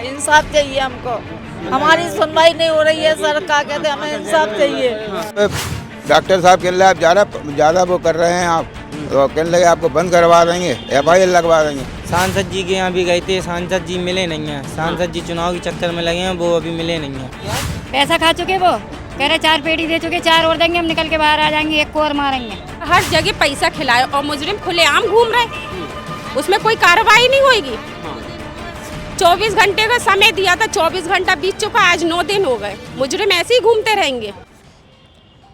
इंसाफ चाहिए हमको, हमारी सुनवाई नहीं हो रही है सर, क्या कहते हैं, हमें इंसाफ चाहिए। डॉक्टर साहब कह रहे आप ज़्यादा वो कर रहे हैं आप, तो कहने लगे आपको बंद करवा देंगे, FIR लगवा देंगे। सांसद जी के यहाँ भी गए थे, सांसद जी मिले नहीं हैं। सांसद जी चुनाव के चक्कर में लगे हैं, वो अभी मिले नहीं हैं। पैसा खा चुके वो, कह रहे 4 पेटी दे चुके, 4 और देंगे, हम निकल के बाहर आ जाएंगे, 1 को और मारेंगे। हर जगह पैसा खिलाए और मुजरिम खुलेआम घूम रहे, उसमें कोई कार्रवाई नहीं होगी। 24 घंटे का समय दिया था, 24 घंटा बीत चुका, आज 9 दिन हो गए, मुजरिम ऐसे ही घूमते रहेंगे।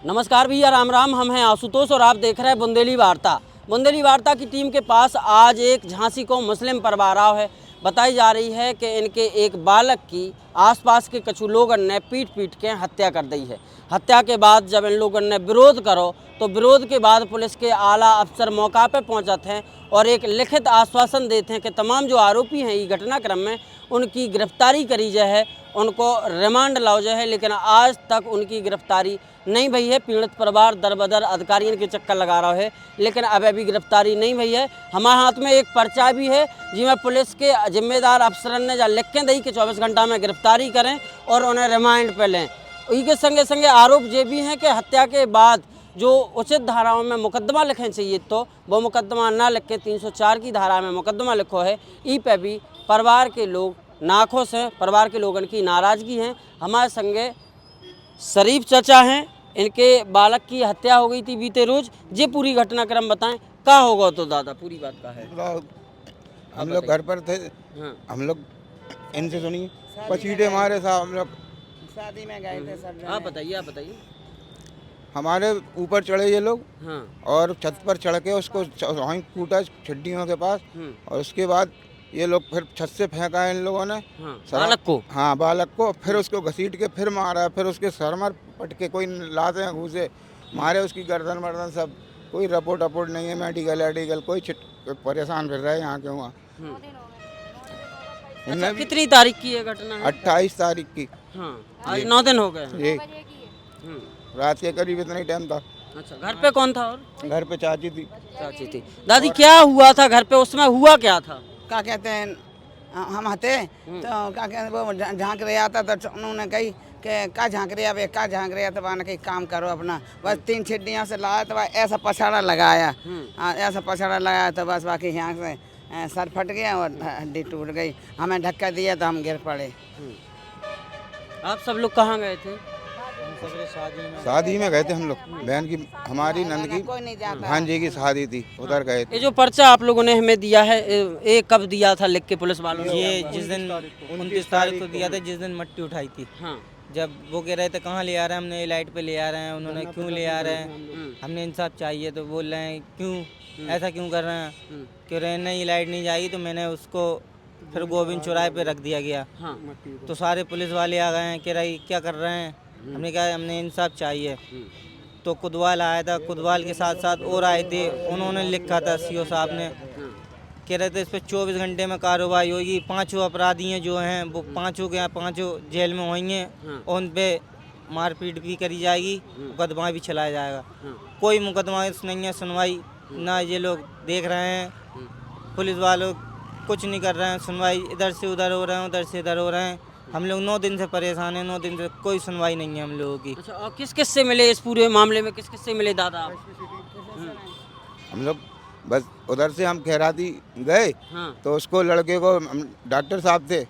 नमस्कार भैया, राम राम। हम हैं आशुतोष और आप देख रहे हैं बुंदेली वार्ता। बुंदेली वार्ता की टीम के पास आज एक झांसी को मुस्लिम परिवार आया है। बताई जा रही है कि इनके एक बालक की आसपास के कुछ लोगों ने पीट के हत्या कर दी है। हत्या के बाद जब इन लोगों ने विरोध करो तो विरोध के बाद पुलिस के आला अफसर मौका पर पहुंचते हैं और एक लिखित आश्वासन देते हैं कि तमाम जो आरोपी हैं ये घटनाक्रम में उनकी गिरफ्तारी करी जाए है, उनको रिमांड लाओ जाए है। लेकिन आज तक उनकी गिरफ्तारी नहीं भई है। पीड़ित परिवार दर बदर अधिकारियों के चक्कर लगा रहा है, लेकिन अब अभी गिरफ्तारी नहीं भई है। हमारे हाथ में एक पर्चा भी है जिसमें पुलिस के जिम्मेदार अफसरन ने जा लिख के दी कि 24 घंटा में गिरफ्तारी करें और उन्हें रिमांड पर लें। इसके संगे संगे आरोप ये भी हैं कि हत्या के बाद जो उचित धाराओं में मुकदमा लिखना चाहिए तो वो मुकदमा ना लिख के 304 की धारा में मुकदमा लिखो है। ई पे भी परिवार के लोग नाखुश हैं, परिवार के लोगों की नाराज़गी हैं। हमारे संगे शरीफ चाचा हैं, इनके बालक की हत्या हो गई थी बीते रोज। ये पूरी घटनाक्रम बताएं, क्या होगा तो दादा पूरी बात का है। हम लोग घर पर थे, हम लोग इनसे सुनिए पचीटे मारे साहब, हम लोग शादी में गए थे सब। आप बताइए। हमारे ऊपर चढ़े ये लोग, हाँ। और छत पर चढ़ के उसको वहीं कूटा छड्डियों के पास, और उसके बाद ये लोग फिर छत से फेंका इन लोगों ने। हाँ, बालक को। हाँ, बालक को। फिर उसको घसीट के फिर मारा, फिर उसके सर मर पट के कोई लाते हैं घूसे मारे, उसकी गर्दन वर्दन सब। कोई रिपोर्ट नहीं है, मेडिकल कोई परेशान फिर रहे यहाँ के वहाँ। अच्छा, कितनी तारीख की ये घटना है? 28 तारीख की। हाँ, आज 9 दिन हो गए। ये रात के करीब इतना ही टाइम था। अच्छा, घर पे कौन था? और घर पे चाची थी। दादी, क्या हुआ था घर पे उस समय, हुआ क्या था? क्या कहते हैं, हम हते तो क्या कहते हैं, वो झांक रहा था तो उन्होंने कही कि क्या झांक रहा है, क्या झांक रहा है, तो वहाँ कहीं काम करो अपना। बस 3 छिड्डियों से लाया तो ऐसा पछाड़ा लगाया, ऐसा पछाड़ा लगाया तो बस बाकी यहाँ से सर फट गया और हड्डी टूट गई। हमें धक्का दिया तो हम गिर पड़े। आप सब लोग कहाँ गए थे? शादी में गए थे हम लोग। बहन की, हमारी नंद की भांजे की शादी थी, उधर गए थे। ये जो पर्चा आप लोगों ने हमें दिया है, ये कब दिया था लिख के पुलिस वालों ने? ये जिस दिन 29 तारीख को दिया था, जिस दिन मट्टी उठाई थी। हाँ। जब वो कह रहे थे कहाँ ले आ रहे हैं, हमने लाइट पे ले आ रहे हैं, उन्होंने क्यों ले आ रहे हैं, हमने इंसाफ चाहिए, तो बोल रहे हैं क्यों ऐसा क्यों कर रहे हैं, कह रहे हैं नहीं लाइट नहीं जाएगी, तो मैंने उसको फिर गोविंद चौराहे पे रख दिया गया। हाँ। तो सारे पुलिस वाले आ गए हैं, कह रहे क्या कर रहे हैं, हमने कहा हमने इंसाफ चाहिए। तो कुदवाल आया था, कुदवाल के साथ साथ और आए थे, उन्होंने लिखा था CO साहब ने, कह रहे थे इस पर 24 घंटे में कार्रवाई होगी। 5 अपराधी हैं जो हैं वो 5 जेल में होंगे, उन पे मारपीट भी करी जाएगी, मुकदमा भी चलाया जाएगा। कोई मुकदमा नहीं है, सुनवाई ना ये लोग देख रहे हैं, पुलिस वालों कुछ नहीं कर रहे हैं, सुनवाई इधर से उधर हो रहे हैं, उधर से इधर हो रहे हैं। हम लोग 9 दिन से परेशान हैं, 9 दिन से कोई सुनवाई नहीं है हम लोगों की। अच्छा, और किस से मिले इस पूरे मामले में, किस से मिले दादा? हम लोग बस उधर से हम खैराती गए। हाँ। तो उसको लड़के को डॉक्टर साहब थे,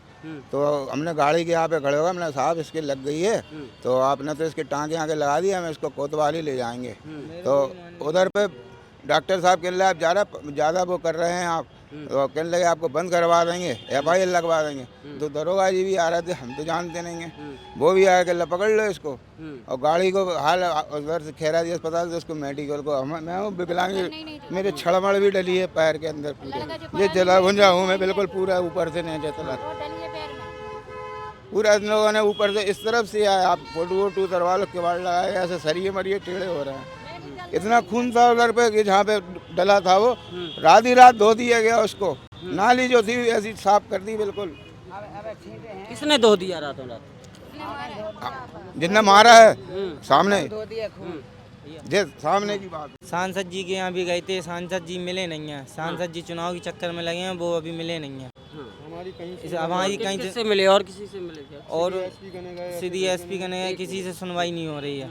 तो हमने गाड़ी के यहाँ पे खड़े हो गए, हमने साहब इसके लग गई है, तो आपने तो इसके टाँगे आगे लगा दिए, हम इसको कोतवाली ले जाएंगे। तो उधर पे डॉक्टर साहब कह रहे आप ज़्यादा वो कर रहे हैं आप, तो कहने लगे आपको बंद करवा देंगे, FIR लगवा देंगे। तो दरोगा जी भी आ रहे थे, हम तो जानते नहीं हैं, वो भी आया कि पकड़ लो इसको, और गाड़ी को हाल उधर से खैराती अस्पताल से उसको मेडिकल को। मैं हूँ विकलांग, मेरे छड़मड़ भी डली है पैर के अंदर पूरे, ये जला भुंजा हूँ मैं बिल्कुल पूरा, ऊपर से नीचे तक पूरा। इन लोगों ने ऊपर से इस तरफ से आया, आप फोटो उतरवा लो, किवाड़ लगाए, ऐसे सरिये मरिए टेढ़े हो रहे हैं। इतना खून था उधर पे कि जहाँ पे डला था वो रात ही रात धो दिया गया उसको। नाली जो थी ऐसी साफ कर दी बिल्कुल। किसने धो दिया रातों रात? जिसने मारा है सामने, ये सामने की बात। सांसद जी के यहाँ भी गए थे, सांसद जी मिले नहीं हैं। सांसद जी चुनाव के चक्कर में लगे हैं, वो अभी मिले नहीं हैं। हमारी कहीं किससे मिले और किसी से मिले क्या? और सीधी एसपी कने गए, किसी से सुनवाई नहीं हो रही है।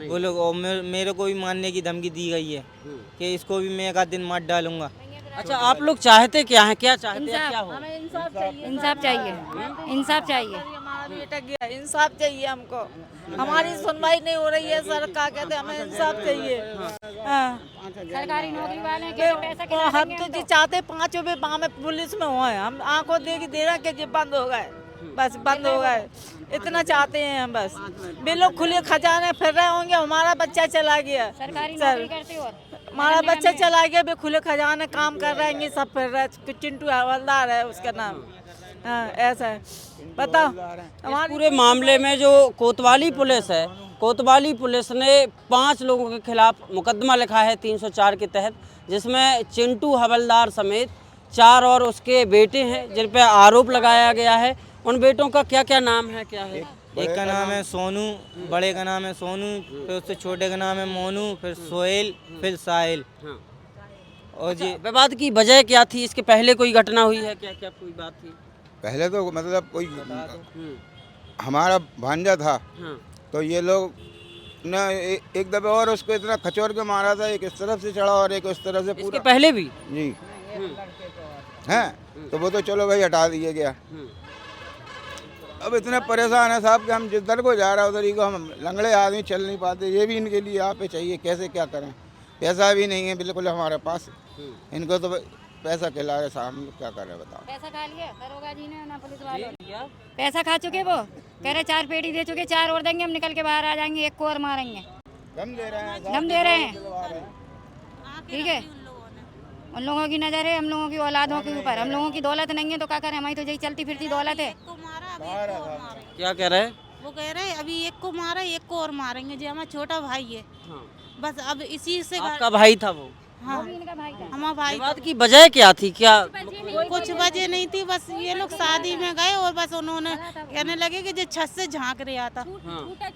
वो लोग और मेरे को भी मारने की धमकी दी गई है कि इसको भी मैं एक आध दिन मार डालूंगा। अच्छा, आप लोग चाहते क्या हैं, क्या चाहते हैं, क्या हो? इंसाफ चाहिए, इंसाफ चाहिए। हमारा बेटा गया, इंसाफ चाहिए हमको। हमारी सुनवाई नहीं हो रही है सर, क्या कहते हैं, हमें इंसाफ चाहिए। हाँ। सरकारी नौकरी वाले हैं, कितने पैसा तो हम तो जी चाहते 5 रुपए में पुलिस में हुए, हम आंखों दे रहा कि बंद हो गए, बस बंद हो गए, इतना चाहते हैं हम। बस वे लोग खुले खजाने फिर रहे होंगे, हमारा बच्चा चला गया सरकारी सर, नौकरी करते हो। हमारा बच्चा चला गया, वे खुले खजाने काम कर रहे हैं, सब फिर रहे। चिंटू हवलदार है उसका नाम। हाँ, ऐसा है। बताओ इस पूरे मामले में जो कोतवाली पुलिस है, कोतवाली पुलिस ने 5 लोगों के खिलाफ मुकदमा लिखा है 304 के तहत, जिसमें चिंटू हवलदार समेत 4 और उसके बेटे हैं जिन पर आरोप लगाया गया है। उन बेटों का क्या क्या नाम है, क्या है? एक का नाम है सोनू, बड़े का नाम है सोनू, फिर उससे छोटे का नाम है मोनू, फिर सोहेल, फिर साहिल। और जी विवाद की वजह क्या थी? इसके पहले कोई घटना हुई है क्या, क्या कोई बात थी? पहले तो मतलब कोई हमारा भांजा था, तो ये लोग ना एक दफे और उसको इतना खचोर के मारा था, एक इस तरफ से चढ़ा और एक उस तरफ से। इसके पहले भी जी हैं, तो वो तो चलो भाई हटा दिया गया। अब इतने परेशान है साहब कि हम जिधर को जा रहा है उधर ही को, हम लंगड़े आदमी चल नहीं पाते। ये भी इनके लिए यहाँ पे चाहिए, कैसे क्या करें, पैसा भी नहीं है बिल्कुल हमारे पास। इनको तो पैसा खिला रहे साहब, हम लोग क्या कर रहे हैं बताओ। पैसा खा लिया दरोगा जी ने, ना पुलिस वालों ने। पैसा खा चुके, वो कह रहे 4 पेटी दे चुके, 4 और देंगे, हम निकल के बाहर आ जाएंगे, 1 को और मारेंगे। दम दे रहे हैं, दम दे रहे हैं, ठीक है। उन लोगों की नज़र है हम लोगों की औलादों के ऊपर। हम लोगों की दौलत नहीं है तो क्या करें, हमारी तो यही चलती फिरती दौलत है। क्या कह रहे हैं? वो कह रहे हैं अभी 1 को मारा, 1 को और मारेंगे। जो हमारा छोटा भाई है, बस अब इसी से। आपका भाई था वो? हाँ, हमारा भाई। विवाद की वजह क्या थी, क्या कुछ वजह नहीं थी, बस ये लोग शादी में गए और बस उन्होंने कहने लगे कि जो छत से झांक रहा था,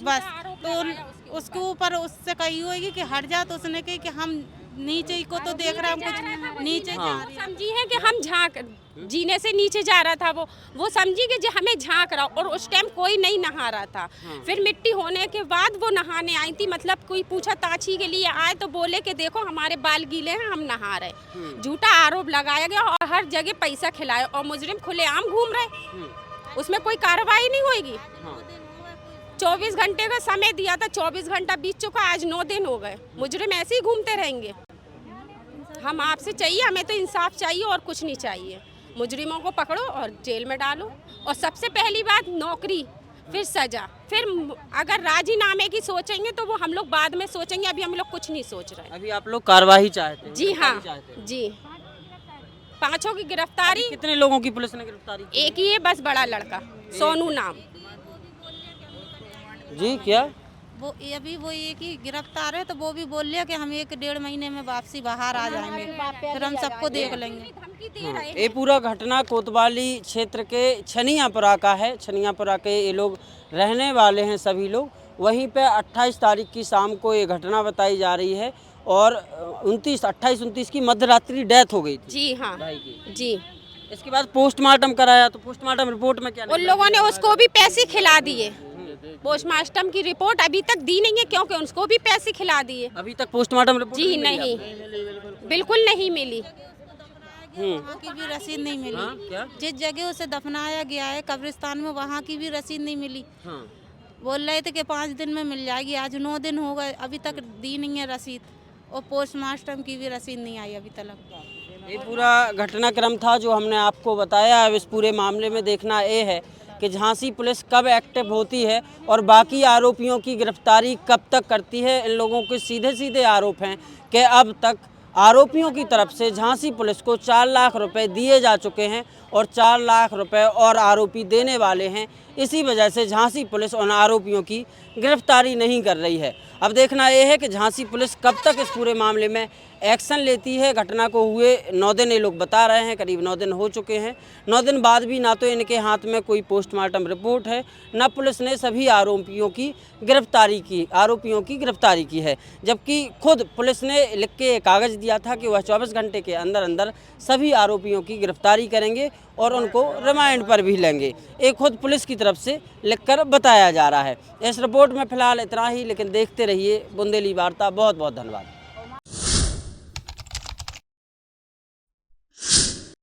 बस तो उसके ऊपर उससे कही होगी कि हट जा, तो उसने कही कि हम नीचे को तो देख रहे हैं, हम कुछ नीचे समझी है कि हम झांक जीने से नीचे जा रहा था, वो समझी कि जो हमें झांक रहा, और उस टाइम कोई नहीं नहा रहा था। फिर मिट्टी होने के बाद वो नहाने आई थी, मतलब कोई पूछा ताछी के लिए आए तो बोले कि देखो हमारे बाल गीले हैं, हम नहा रहे। झूठा आरोप लगाया गया और हर जगह पैसा खिलाया, और मुजरिम खुलेआम घूम रहे, उसमें कोई कार्रवाई नहीं होगी। 24 घंटे का समय दिया था, 24 घंटा बीत चुका, आज 9 दिन हो गए, मुजरिम ऐसे ही घूमते रहेंगे। हम आपसे चाहिए, हमें तो इंसाफ चाहिए और कुछ नहीं चाहिए। मुजरिमों को पकड़ो और जेल में डालो, और सबसे पहली बात नौकरी, फिर सजा, फिर अगर राजीनामे की सोचेंगे तो वो हम लोग बाद में सोचेंगे, अभी हम लोग कुछ नहीं सोच रहे। अभी आप लोग कार्रवाई चाहते हैं? जी हाँ, जी। 5 की गिरफ्तारी। कितने लोगों की पुलिस ने गिरफ्तारी की? एक ही है बस, बड़ा लड़का सोनू नाम। जी क्या? वो अभी वो एक ही गिरफ्तार है, तो वो भी बोल लिया कि हम 1-1.5 महीने में वापसी बाहर आ जाएंगे, फिर हम सबको देख लेंगे। ये पूरा घटना कोतवाली क्षेत्र के छनियापुरा का है। छनियापुरा के ये लोग रहने वाले हैं सभी लोग। वहीं पे 28 तारीख की शाम को ये घटना बताई जा रही है, और 28-29 की मध्यरात्रि डेथ हो गई थी। जी हाँ, जी। इसके बाद पोस्टमार्टम कराया, तो पोस्टमार्टम रिपोर्ट में क्या उन लोगों ने उसको भी पैसे खिला दिए। पोस्टमार्टम की रिपोर्ट अभी तक दी नहीं है, क्योंकि उसको भी पैसे खिला दिए। अभी तक पोस्टमार्टम रिपोर्ट जी नहीं, बिल्कुल नहीं मिली। वहाँ की भी रसीद नहीं मिली। हाँ, क्या? जिस जगह उसे दफनाया गया है कब्रिस्तान में, वहाँ की भी रसीद नहीं मिली। बोल रहे थे कि 5 दिन में मिल जाएगी, आज 9 दिन हो गए, अभी तक दी नहीं है रसीद, और पोस्टमार्टम की भी रसीद नहीं आई अभी तक। ये पूरा घटनाक्रम था जो हमने आपको बताया। अब इस पूरे मामले में देखना ये है कि झांसी पुलिस कब एक्टिव होती है और बाकी आरोपियों की गिरफ्तारी कब तक करती है। इन लोगों के सीधे सीधे आरोप हैं कि अब तक आरोपियों की तरफ से झांसी पुलिस को 4 लाख रुपए दिए जा चुके हैं, और 4 लाख रुपए और आरोपी देने वाले हैं। इसी वजह से झांसी पुलिस उन आरोपियों की गिरफ्तारी नहीं कर रही है। अब देखना यह है कि झांसी पुलिस कब तक इस पूरे मामले में एक्शन लेती है। घटना को हुए 9 दिन ये लोग बता रहे हैं, करीब 9 दिन हो चुके हैं। 9 दिन बाद भी ना तो इनके हाथ में कोई पोस्टमार्टम रिपोर्ट है, ना पुलिस ने सभी आरोपियों की गिरफ्तारी की है। जबकि खुद पुलिस ने लिख के कागज़ दिया था कि वह 24 घंटे के अंदर अंदर सभी आरोपियों की गिरफ्तारी करेंगे और उनको रिमांड पर भी लेंगे। ये खुद पुलिस की तरफ से लिखकर बताया जा रहा है। इस रिपोर्ट में फिलहाल इतना ही, लेकिन देखते रहिए बुंदेली वार्ता। बहुत बहुत धन्यवाद।